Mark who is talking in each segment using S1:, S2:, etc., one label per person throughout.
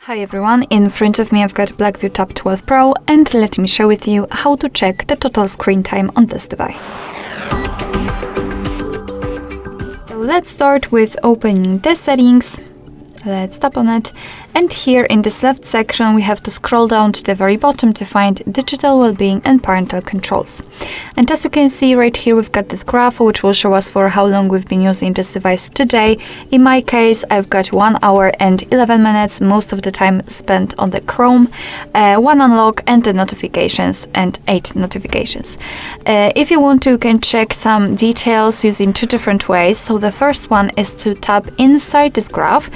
S1: Hi everyone, in front of me I've got BLACKVIEW Tab 12 Pro and let me share with you how to check the total screen time on this device. So let's start with opening the settings. Let's tap on it, and here in this left section we have to scroll down to the very bottom to find digital well-being and parental controls. And as you can see right here, we've got this graph which will show us for how long we've been using this device today. In my case, I've got 1 hour and 11 minutes, most of the time spent on the Chrome, 1 unlock and the notifications, and 8 notifications. If you want to, you can check some details using 2 different ways. So the first one is to tap inside this graph,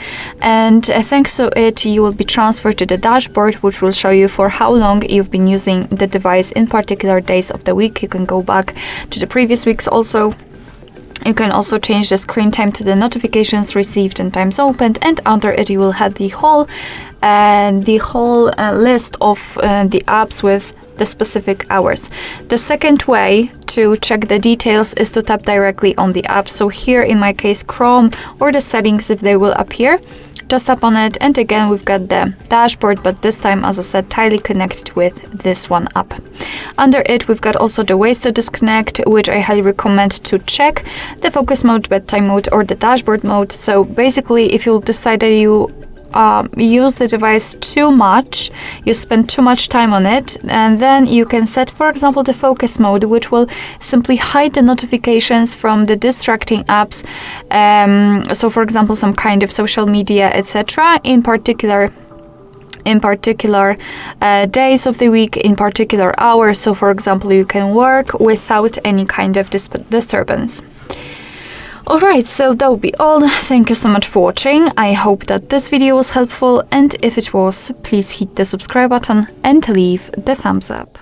S1: and thanks to it you will be transferred to the dashboard, which will show you for how long you've been using the device in particular days of the week. You can go back to the previous weeks also. You can also change the screen time to the notifications received and times opened, and under it you will have the whole list of the apps with the specific hours. The second way to check the details is to tap directly on the app. So here in my case Chrome or the settings, if they will appear, just tap on it, and again we've got the dashboard, but this time, as I said, tightly connected with this one app. Under it we've got also the ways to disconnect, which I highly recommend to check: the focus mode, bedtime mode, or the dashboard mode. So basically, if you'll decide that you use the device too much, you spend too much time on it, and then you can set, for example, the focus mode, which will simply hide the notifications from the distracting apps. So for example, some kind of social media, etc., in particular days of the week, in particular hours. So for example, you can work without any kind of disturbance. Alright, so that will be all. Thank you so much for watching. I hope that this video was helpful, and if it was, please hit the subscribe button and leave the thumbs up.